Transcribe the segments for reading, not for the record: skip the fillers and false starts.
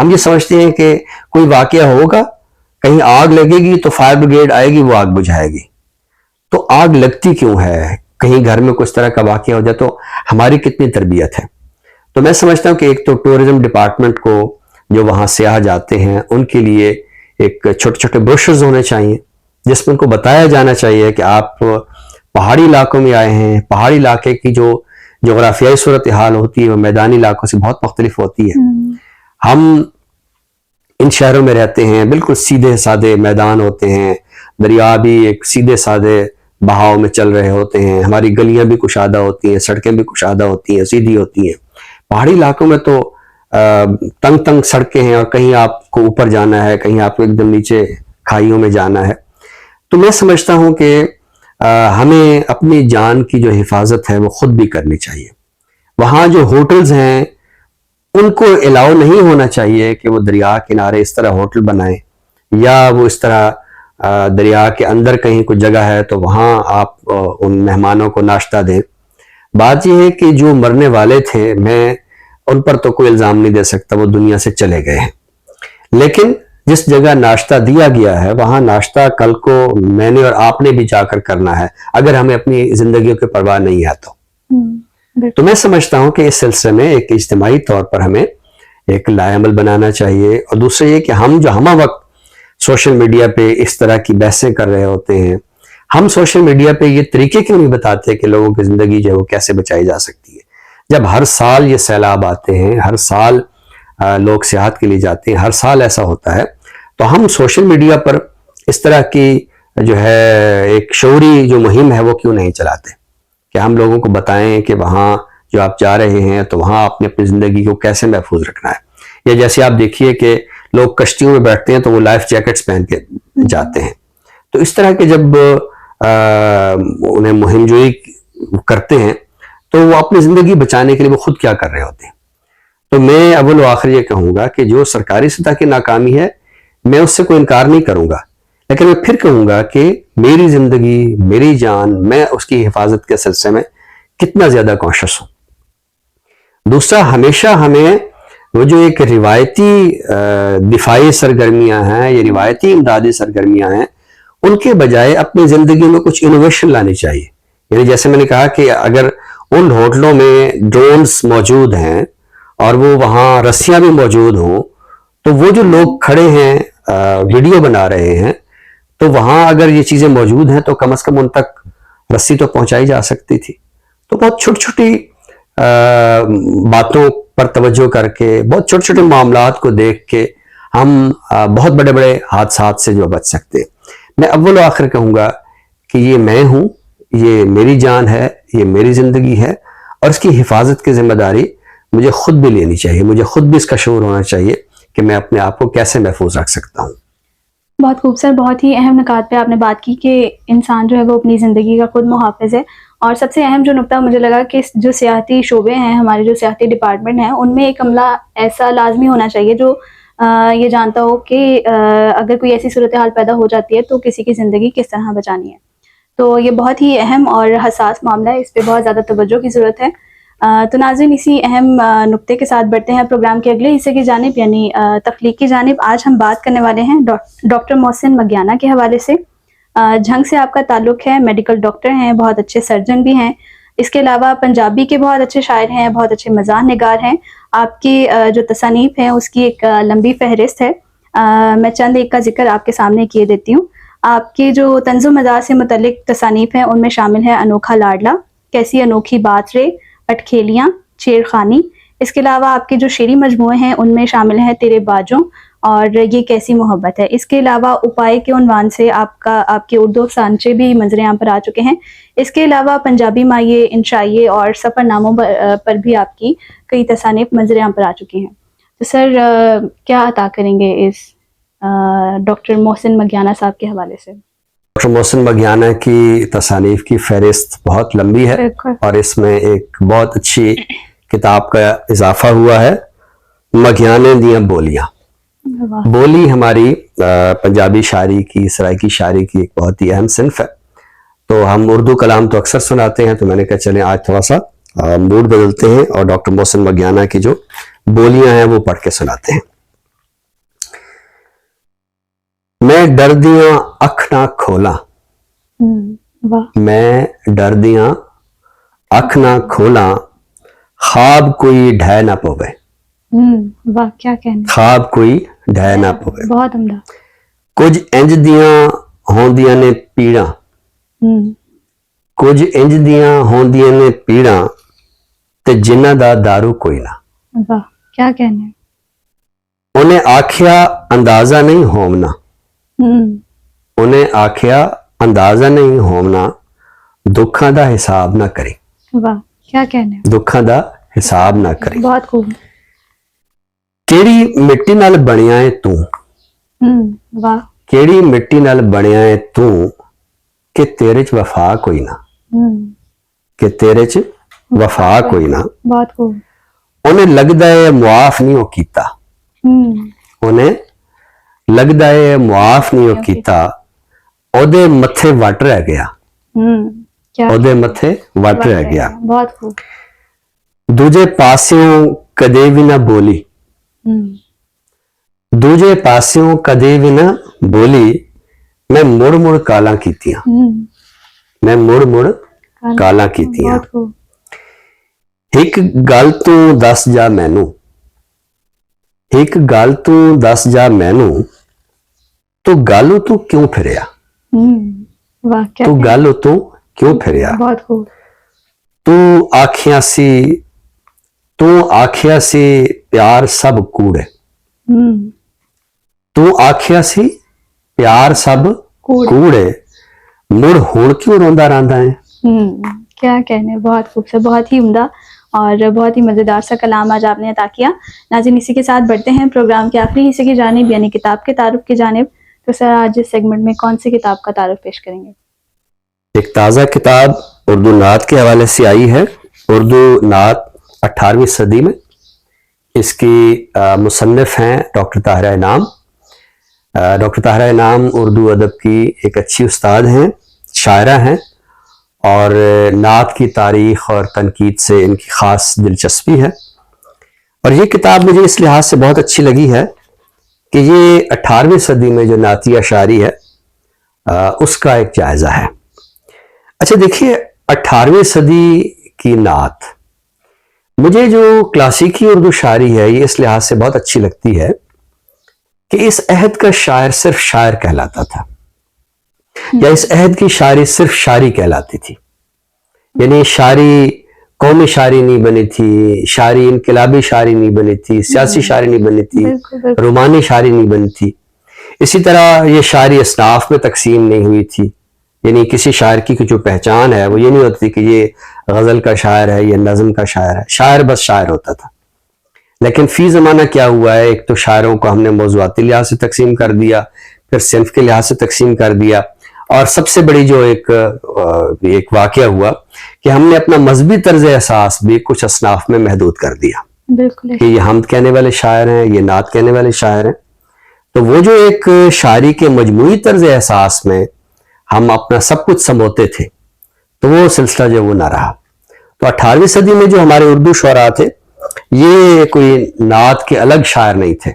ہم یہ سمجھتے ہیں کہ کوئی واقعہ ہوگا, کہیں آگ لگے گی تو فائر بریگیڈ آئے گی, وہ آگ بجھائے گی. تو آگ لگتی کیوں ہے؟ کہیں گھر میں کچھ طرح کا واقعہ ہو جائے تو ہماری کتنی تربیت ہے. تو میں سمجھتا ہوں کہ ایک تو ٹورزم ڈپارٹمنٹ کو, جو وہاں سیاح جاتے ہیں ان کے لیے ایک چھوٹے چھوٹے بروشرز ہونے چاہیے جس میں ان کو بتایا جانا چاہیے کہ آپ پہاڑی علاقوں میں آئے ہیں, پہاڑی علاقے کی جو جغرافیائی صورتحال ہوتی ہے وہ میدانی علاقوں سے بہت مختلف ہوتی ہے. ہم ان شہروں میں رہتے ہیں, بالکل سیدھے سادے میدان ہوتے ہیں, دریا بھی ایک سیدھے سادے بہاؤ میں چل رہے ہوتے ہیں, ہماری گلیاں بھی کشادہ ہوتی ہیں, سڑکیں بھی کشادہ ہوتی ہیں, سیدھی ہوتی ہیں. پہاڑی علاقوں میں تو تنگ تنگ سڑکیں ہیں, اور کہیں آپ کو اوپر جانا ہے, کہیں آپ کو ایک دم نیچے کھائیوں میں جانا ہے. تو میں سمجھتا ہوں کہ ہمیں اپنی جان کی جو حفاظت ہے وہ خود بھی کرنی چاہیے. وہاں جو ہوٹلز ہیں ان کو الاؤ نہیں ہونا چاہیے کہ وہ دریا کنارے اس طرح ہوٹل بنائیں, یا وہ اس طرح دریا کے اندر کہیں کوئی جگہ ہے تو وہاں آپ ان مہمانوں کو ناشتہ دیں. بات یہ ہے کہ جو مرنے والے تھے, میں ان پر تو کوئی الزام نہیں دے سکتا, وہ دنیا سے چلے گئے ہیں. لیکن جس جگہ ناشتہ دیا گیا ہے وہاں ناشتہ کل کو میں نے اور آپ نے بھی جا کر کرنا ہے, اگر ہمیں اپنی زندگیوں کی پرواہ نہیں ہے تو میں سمجھتا ہوں کہ اس سلسلے میں ایک اجتماعی طور پر ہمیں ایک لائے عمل بنانا چاہیے. اور دوسرا یہ کہ ہم جو ہمہ وقت سوشل میڈیا پہ اس طرح کی بحثیں کر رہے ہوتے ہیں, ہم سوشل میڈیا پہ یہ طریقے کیوں نہیں بتاتے کہ لوگوں کی زندگی جو ہے وہ کیسے بچائی جا سکتی ہے. جب ہر سال یہ سیلاب آتے ہیں, ہر سال لوگ سیاحت کے لیے جاتے ہیں, ہر سال ایسا ہوتا ہے, تو ہم سوشل میڈیا پر اس طرح کی جو ہے ایک شعوری جو مہم ہے وہ کیوں نہیں چلاتے کہ ہم لوگوں کو بتائیں کہ وہاں جو آپ جا رہے ہیں تو وہاں آپ نے اپنی زندگی کو کیسے محفوظ رکھنا ہے. یا جیسے آپ دیکھیے کہ لوگ کشتیوں میں بیٹھتے ہیں تو وہ لائف جیکٹس پہن کے جاتے ہیں. تو اس طرح کے جب انہیں مہم جوئی کرتے ہیں تو وہ اپنی زندگی بچانے کے لیے وہ خود کیا کر رہے ہوتے ہیں. تو میں اول و آخر یہ کہوں گا کہ جو سرکاری سطح کی ناکامی ہے میں اس سے کوئی انکار نہیں کروں گا, لیکن میں پھر کہوں گا کہ میری زندگی, میری جان, میں اس کی حفاظت کے سلسلے میں کتنا زیادہ کانشس ہوں. دوسرا, ہمیشہ ہمیں وہ جو ایک روایتی دفاعی سرگرمیاں ہیں یا روایتی امدادی سرگرمیاں ہیں ان کے بجائے اپنی زندگی میں کچھ انوویشن لانی چاہیے. یعنی جیسے میں نے کہا کہ اگر ان ہوٹلوں میں ڈرونز موجود ہیں اور وہ وہاں رسیاں بھی موجود ہوں, تو وہ جو لوگ کھڑے ہیں ویڈیو بنا رہے ہیں, تو وہاں اگر یہ چیزیں موجود ہیں تو کم از کم ان تک رسی تو پہنچائی جا سکتی تھی. تو بہت چھوٹی چھوٹی باتوں پر توجہ کر کے, بہت چھوٹے چھوٹے معاملات کو دیکھ کے ہم بہت بڑے بڑے حادثات سے جو بچ سکتے. میں اول و آخر کہوں گا کہ یہ میں ہوں, یہ میری جان ہے, یہ میری زندگی ہے, اور اس کی حفاظت کی ذمہ داری مجھے خود بھی لینی چاہیے, مجھے خود بھی اس کا شعور ہونا چاہیے کہ میں اپنے آپ کو کیسے محفوظ رکھ سکتا ہوں. بہت خوب سر, بہت ہی اہم نکات پہ آپ نے بات کی کہ انسان جو ہے وہ اپنی زندگی کا خود محافظ ہے. اور سب سے اہم جو نقطہ مجھے لگا کہ جو سیاحتی شعبے ہیں, ہمارے جو سیاحتی ڈپارٹمنٹ ہیں, ان میں ایک عملہ ایسا لازمی ہونا چاہیے جو یہ جانتا ہو کہ اگر کوئی ایسی صورتحال پیدا ہو جاتی ہے تو کسی کی زندگی کس طرح بچانی ہے. تو یہ بہت ہی اہم اور حساس معاملہ ہے, اس پہ بہت زیادہ توجہ کی ضرورت ہے. تو ناظرین, اسی اہم نقطے کے ساتھ بڑھتے ہیں پروگرام کے اگلے حصے کی جانب, یعنی تخلیق کی جانب. آج ہم بات کرنے والے ہیں ڈاکٹر محسن مگیانہ کے حوالے سے. جھنگ سے آپ کا تعلق ہے, میڈیکل ڈاکٹر ہیں, بہت اچھے سرجن بھی ہیں. اس کے علاوہ پنجابی کے بہت اچھے شاعر ہیں, بہت اچھے مزاح نگار ہیں. آپ کی جو تصانیف ہیں اس کی ایک لمبی فہرست ہے. میں چند ایک کا ذکر آپ کے سامنے کیے دیتی ہوں. آپ کی جو طنز و مزاح سے متعلق تصانیف ہیں ان میں شامل ہے انوکھا لاڈلا, کیسی انوکھی بات رے, اٹکھیلیاں, چھیڑ خانی. اس کے علاوہ آپ کے جو شعری مجموعے ہیں ان میں شامل ہیں تیرے باجوں اور یہ کیسی محبت ہے. اس کے علاوہ اپائے کے عنوان سے آپ کے اردو افسانچے بھی منظر عام پر آ چکے ہیں. اس کے علاوہ پنجابی مائع, انشائیے اور سفر ناموں پر بھی آپ کی کئی تصانیف منظر عام پر آ چکی ہیں. تو سر, کیا عطا کریں گے اس ڈاکٹر محسن مگیانہ صاحب کے حوالے سے؟ ڈاکٹر محسن مگیانہ کی تصانیف کی فہرست بہت لمبی ہے, اور اس میں ایک بہت اچھی کتاب کا اضافہ ہوا ہے, مگیانے دیاں بولیاں. بولی ہماری پنجابی شاعری کی, سرائکی شاعری کی ایک بہت ہی اہم صنف ہے. تو ہم اردو کلام تو اکثر سناتے ہیں, تو میں نے کہا چلیں آج تھوڑا سا موڈ بدلتے ہیں اور ڈاکٹر محسن مگیانہ کی جو بولیاں ہیں وہ پڑھ کے سناتے ہیں. میں ڈر دیاں اکھ نہ کھولاں، واہ میں ڈر دیاں اکھ نہ کھولاں، خواب کوئی ڈھہ نہ پوے، واہ کیا کہنے، خواب کوئی ڈھہ نہ پوے، بہت عمدہ، کچھ انج دیاں ہوندیاں نے پیڑاں، کچھ انج دیاں ہوندیاں نے پیڑاں تے جنہ دا دارو کوئی نہ، واہ کیا کہنے، انہیں آکھیا اندازہ نہیں ہومنا، انہیں آکھیا اندازہ نہیں ہومنا، دکھاں دا حساب نہ کرے، واہ کیا کہنے، دکھاں دا حساب نہ کرے، بہت خوب، کیڑی مٹی نال بنیا ہے تو، واہ کیڑی مٹی نال بنیا ہے تو کہ تیرے چ وفا کوئی نہ، کہ تیرے چ وفا کوئی نہ، بہت خوب، انہیں لگدا ہے معاف نہیں ہو کیتا، انہیں لگدا ہے معاف نہیں ہو کیتا، اودے متھے وٹ رہ گیا، کیا اودے متھے وٹ رہ گیا، بہت خوب، دوجے پاسیوں کدے بھی نہ بولی، دوجے پاسیوں کدے بھی نہ بولی، میں مڑ مڑ کالاں کیتیاں، میں مڑ مڑ کالاں کیتیاں، بہت خوب، ایک گل تو دس جا مینوں، ایک گل تو دس جا مینوں، تو گل تو کیوں پھریا، واہ کیا تو گل تو کیوں پھریا، بہت خوب، تو آکھیاں سی، تو آکھیا سی پیار سب کوڑ ہے، تو آکھیا سی پیار سب کوڑ ہے، مڑ ہون کیوں روندا رہندا ہے، کیا کہنے، بہت خوبصورت، بہت ہی عمدہ اور بہت ہی مزیدار سا کلام آج آپ نے عطا کیا۔ ناظرین اسی کے ساتھ بڑھتے ہیں پروگرام کے آخری حصے کی جانب یعنی کتاب کے تعارف کی جانب۔ تو سر آج اس سیگمنٹ میں کون سی کتاب کا تعارف پیش کریں گے؟ ایک تازہ کتاب اردو نعت کے حوالے سے آئی ہے، اردو نعت 18ویں صدی میں، اس کی مصنف ہیں ڈاکٹر طاہرہ انعام۔ ڈاکٹر طاہرہ انعام اردو ادب کی ایک اچھی استاد ہیں، شاعرہ ہیں، اور نعت کی تاریخ اور تنقید سے ان کی خاص دلچسپی ہے، اور یہ کتاب مجھے اس لحاظ سے بہت اچھی لگی ہے کہ یہ 18ویں صدی میں جو نعتیہ شاعری ہے اس کا ایک جائزہ ہے۔ اچھا دیکھیے، 18ویں صدی کی نعت مجھے جو کلاسیکی اردو شاعری ہے یہ اس لحاظ سے بہت اچھی لگتی ہے کہ اس عہد کا شاعر صرف شاعر کہلاتا تھا، یا اس عہد کی شاعری صرف شاعری کہلاتی تھی، یعنی شاعری قومی شاعری نہیں بنی تھی، شاعری انقلابی شاعری نہیں بنی تھی، سیاسی شاعری نہیں بنی تھی، رومانی شاعری نہیں بنی تھی، اسی طرح یہ شاعری اصناف میں تقسیم نہیں ہوئی تھی، یعنی کسی شاعر کی جو پہچان ہے وہ یہ نہیں ہوتی کہ یہ غزل کا شاعر ہے، یہ نظم کا شاعر ہے، شاعر بس شاعر ہوتا تھا۔ لیکن فی زمانہ کیا ہوا ہے، ایک تو شاعروں کو ہم نے موضوعاتی لحاظ سے تقسیم کر دیا، پھر صنف کے لحاظ سے تقسیم کر دیا، اور سب سے بڑی جو ایک واقعہ ہوا کہ ہم نے اپنا مذہبی طرز احساس بھی کچھ اصناف میں محدود کر دیا، بالکل کہ یہ حمد کہنے والے شاعر ہیں، یہ نعت کہنے والے شاعر ہیں، تو وہ جو ایک شاعری کے مجموعی طرز احساس میں ہم اپنا سب کچھ سموتے تھے تو وہ سلسلہ جو وہ نہ رہا۔ تو 18ویں صدی میں جو ہمارے اردو شعراء تھے یہ کوئی نعت کے الگ شاعر نہیں تھے،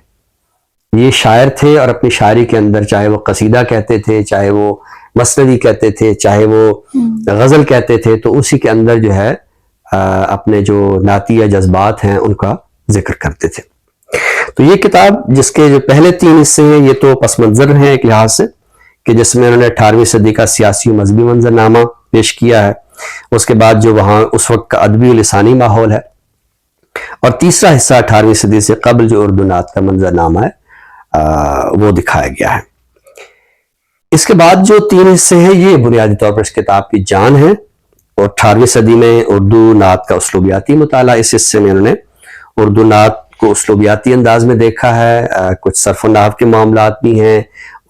یہ شاعر تھے، اور اپنی شاعری کے اندر چاہے وہ قصیدہ کہتے تھے، چاہے وہ مثنوی کہتے تھے، چاہے وہ غزل کہتے تھے، تو اسی کے اندر جو ہے اپنے جو نعتیہ جذبات ہیں ان کا ذکر کرتے تھے۔ تو یہ کتاب جس کے جو پہلے 3 حصے ہیں یہ تو پس منظر ہیں ایک لحاظ سے، کہ جس میں انہوں نے 18ویں صدی کا سیاسی و مذہبی منظرنامہ پیش کیا ہے، اس کے بعد جو وہاں اس وقت کا ادبی و لسانی ماحول ہے، اور تیسرا حصہ 18ویں صدی سے قبل جو اردو نعت کا منظرنامہ ہے وہ دکھایا گیا ہے۔ اس کے بعد جو 3 حصے ہیں یہ بنیادی طور پر اس کتاب کی جان ہے، اور 18ویں صدی میں اردو نعت کا اسلوبیاتی مطالعہ، اس حصے میں انہوں نے اردو نعت کو اسلوبیاتی انداز میں دیکھا ہے، کچھ صرف و نحو کے معاملات بھی ہیں،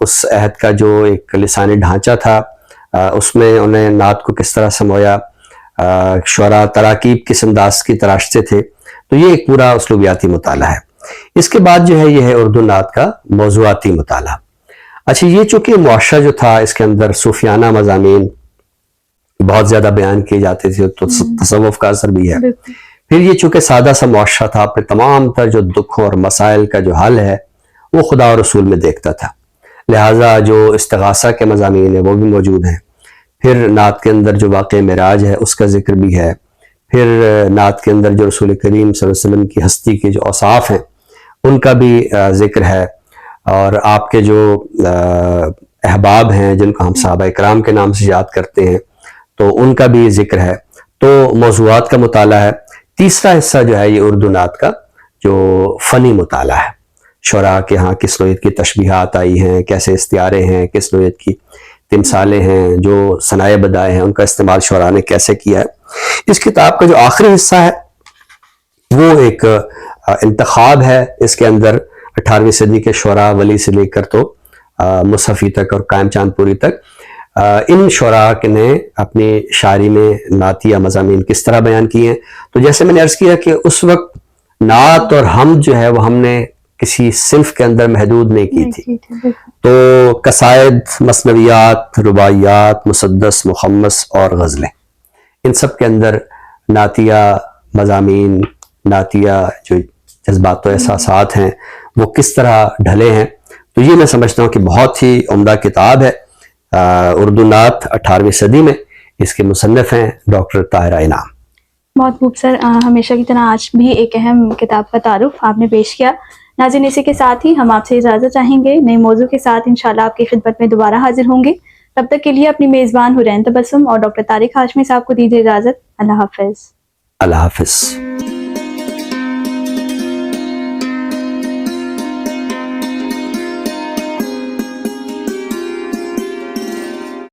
اس عہد کا جو ایک لسانی ڈھانچہ تھا اس میں انہیں نعت کو کس طرح سمویا، شعراء تراکیب کس انداز کی تراشتے تھے، تو یہ ایک پورا اسلوبیاتی مطالعہ ہے۔ اس کے بعد جو ہے یہ ہے اردو نعت کا موضوعاتی مطالعہ۔ اچھا، یہ چونکہ معاشرہ جو تھا اس کے اندر صوفیانہ مضامین بہت زیادہ بیان کیے جاتے تھے، تو تصوف کا اثر بھی ہے۔ پھر یہ چونکہ سادہ سا معاشرہ تھا، اپنے تمام تر جو دکھوں اور مسائل کا جو حل ہے وہ خدا اور رسول میں دیکھتا تھا، لہٰذا جو استغاثہ کے مضامین ہیں وہ بھی موجود ہیں. پھر نعت کے اندر جو واقع معراج ہے اس کا ذکر بھی ہے. پھر نعت کے اندر جو رسول کریم صلی اللہ علیہ وسلم کی ہستی کے جو اوصاف ہیں ان کا بھی ذکر ہے. اور آپ کے جو احباب ہیں جن کو ہم صحابہ کرام کے نام سے یاد کرتے ہیں تو ان کا بھی ذکر ہے. تو موضوعات کا مطالعہ ہے. تیسرا حصہ جو ہے یہ اردو نعت کا جو فنی مطالعہ ہے. شعراء کے ہاں کس نوعیت کی تشبیہات آئی ہیں, کیسے استعارے ہیں, کس نوعیت کی تمثالیں ہیں, جو صنائع بدائع ہیں ان کا استعمال شعراء نے کیسے کیا ہے. اس کتاب کا جو آخری حصہ ہے وہ ایک انتخاب ہے. اس کے اندر 18ویں صدی کے شعراء ولی سے لے کر تو مصحفی تک اور قائم چاند پوری تک ان شعراء نے اپنی شاعری میں نعتیہ مضامین کس طرح بیان کیے ہیں. تو جیسے میں نے عرض کیا کہ اس وقت نعت اور حمد جو ہے وہ ہم نے کسی صنف کے اندر محدود نہیں کی تھی. تو قصائد, مثنویات, رباعیات, مسدس, مخمس اور غزلیں, ان سب کے اندر نعتیہ مضامین, نعتیہ جو جذبات و احساسات ہیں وہ کس طرح ڈھلے ہیں. تو یہ میں سمجھتا ہوں کہ بہت ہی عمدہ کتاب ہے اردو نعت 18ویں صدی میں. اس کے مصنف ہیں ڈاکٹر طاہرہ انعام. بہت خوب سر, ہمیشہ کی طرح آج بھی ایک اہم کتاب کا تعارف آپ نے پیش کیا. ناظرین اسی کے ساتھ ہی ہم آپ سے اجازت چاہیں گے. نئے موضوع کے ساتھ انشاءاللہ آپ کی خدمت میں دوبارہ حاضر ہوں گے. تب تک کے لیے اپنی میزبان حرین تبسم اور ڈاکٹر طارق ہاشمی صاحب کو دیجیے اجازت. اللہ حافظ. اللہ حافظ.